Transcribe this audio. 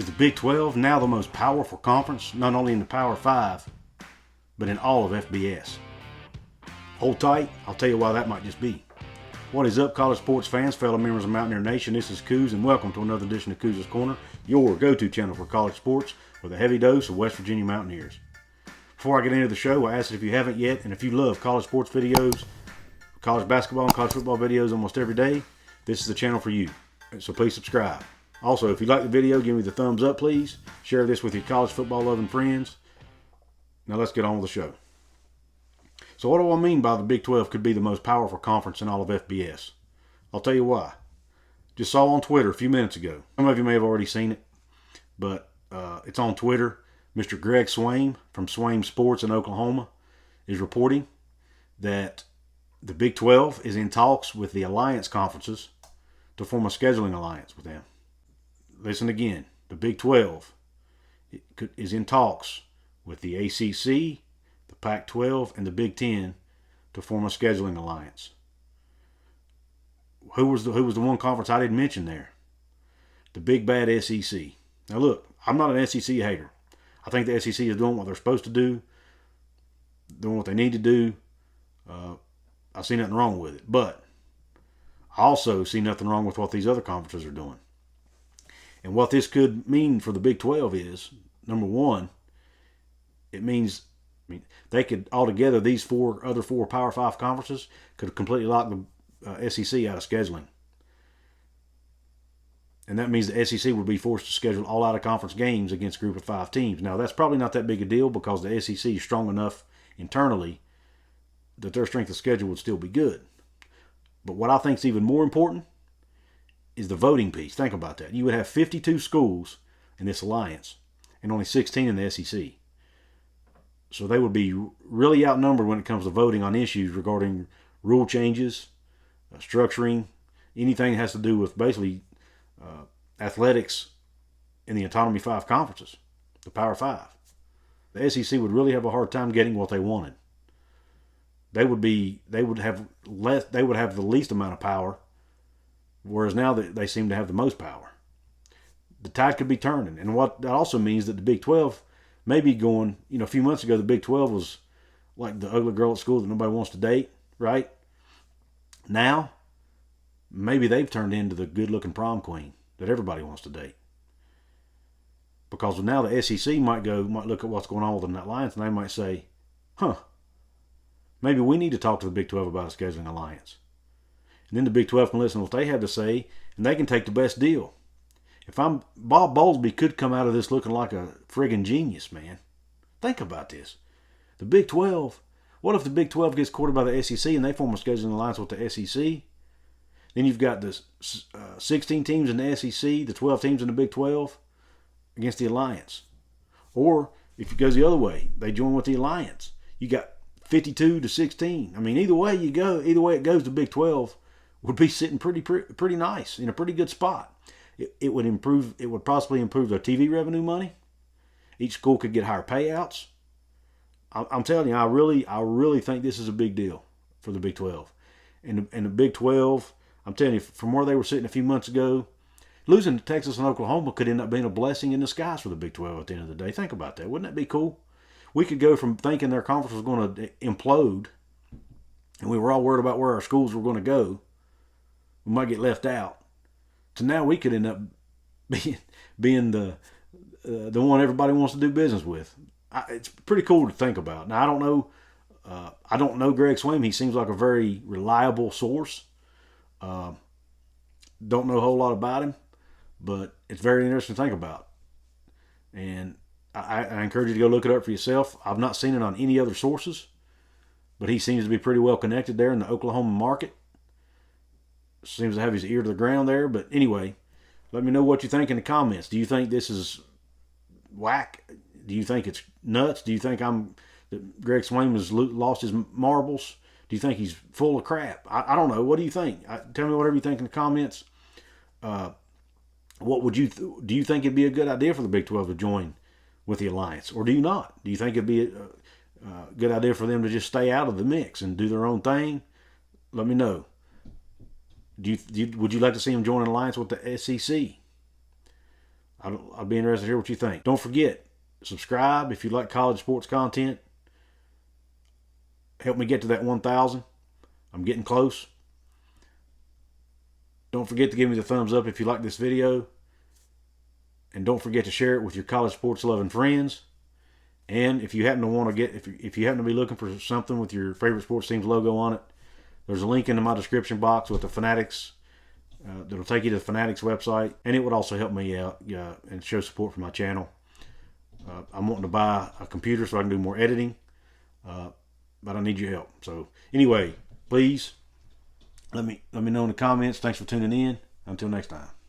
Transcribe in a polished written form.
Is the Big 12 now the most powerful conference, not only in the Power 5, but in all of FBS? Hold tight, I'll tell you why that might just be. What is up, college sports fans, fellow members of Mountaineer Nation? This is Coos, and welcome to another edition of Coos' Corner, your go-to channel for college sports with a heavy dose of West Virginia Mountaineers. Before I get into the show, I ask that if you haven't yet, and if you love college sports videos, college basketball and college football videos almost every day, this is the channel for you. So please subscribe. Also, if you like the video, give me the thumbs up, please. Share this with your college football loving friends. Now let's get on with the show. So what do I mean by the Big 12 could be the most powerful conference in all of FBS? I'll tell you why. Just saw on Twitter a few minutes ago. Some of you may have already seen it, but it's on Twitter. Mr. Greg Swaim from Swaim Sports in Oklahoma is reporting that the Big 12 is in talks with the alliance conferences to form a scheduling alliance with them. Listen again. The Big 12 is in talks with the ACC, the Pac-12, and the Big 10 to form a scheduling alliance. Who was the one conference I didn't mention there? The big bad SEC. Now look, I'm not an SEC hater. I think the SEC is doing what they're supposed to do, doing what they need to do. I see nothing wrong with it. But I also see nothing wrong with what these other conferences are doing. And what this could mean for the Big 12 is, number one, it means they could altogether, these other four Power 5 conferences could completely lock the SEC out of scheduling. And that means the SEC would be forced to schedule all out-of-conference games against a group of 5 teams. Now, that's probably not that big a deal because the SEC is strong enough internally that their strength of schedule would still be good. But what I think is even more important is the voting piece. Think about that. You would have 52 schools in this alliance and only 16 in the SEC. So they would be really outnumbered when it comes to voting on issues regarding rule changes, structuring, anything that has to do with basically athletics in the Autonomy 5 conferences, the Power 5. The SEC would really have a hard time getting what they wanted. They would have the least amount of power, whereas now they seem to have the most power. The tide could be turning, and what that also means that the Big 12 may be going. A few months ago the Big 12 was like the ugly girl at school that nobody wants to date, right? Now, maybe they've turned into the good-looking prom queen that everybody wants to date. Because now the SEC might look at what's going on within that alliance, and they might say, maybe we need to talk to the Big 12 about a scheduling alliance. And then the Big 12 can listen to what they have to say, and they can take the best deal. Bob Bowlesby could come out of this looking like a friggin' genius, man. Think about this. The Big 12, what if the Big 12 gets courted by the SEC and they form a scheduling alliance with the SEC? Then you've got the 16 teams in the SEC, the 12 teams in the Big 12 against the alliance. Or if it goes the other way, they join with the alliance. You got 52 to 16. Either way it goes, the Big 12 would be sitting pretty nice in a pretty good spot. It would possibly improve their TV revenue money. Each school could get higher payouts. I'm telling you, I really think this is a big deal for the Big 12. And the Big 12, I'm telling you, from where they were sitting a few months ago, losing to Texas and Oklahoma could end up being a blessing in disguise for the Big 12 at the end of the day. Think about that. Wouldn't that be cool? We could go from thinking their conference was going to implode, and we were all worried about where our schools were going to go. We might get left out. To now we could end up being the one everybody wants to do business with. It's pretty cool to think about. Now, I don't know Greg Swaim. He seems like a very reliable source. Don't know a whole lot about him, but it's very interesting to think about. And I encourage you to go look it up for yourself. I've not seen it on any other sources, but he seems to be pretty well connected there in the Oklahoma market. Seems to have his ear to the ground there. But anyway, let me know what you think in the comments. Do you think this is whack? Do you think it's nuts? Do you think that Greg Swaim has lost his marbles? Do you think he's full of crap? I don't know. What do you think? Tell me whatever you think in the comments. What would do you think it'd be a good idea for the Big 12 to join with the alliance, or do you not? Do you think it'd be a good idea for them to just stay out of the mix and do their own thing? Let me know. Would you like to see them join an alliance with the SEC? I'd be interested to hear what you think. Don't forget, subscribe if you like college sports content. Help me get to that 1,000. I'm getting close. Don't forget to give me the thumbs up if you like this video. And don't forget to share it with your college sports loving friends. And if you happen to want to get, if you happen to be looking for something with your favorite sports team's logo on it, there's a link in my description box with the Fanatics. That'll take you to the Fanatics website, and it would also help me out and show support for my channel. I'm wanting to buy a computer so I can do more editing, but I need your help. So anyway, please let me know in the comments. Thanks for tuning in. Until next time.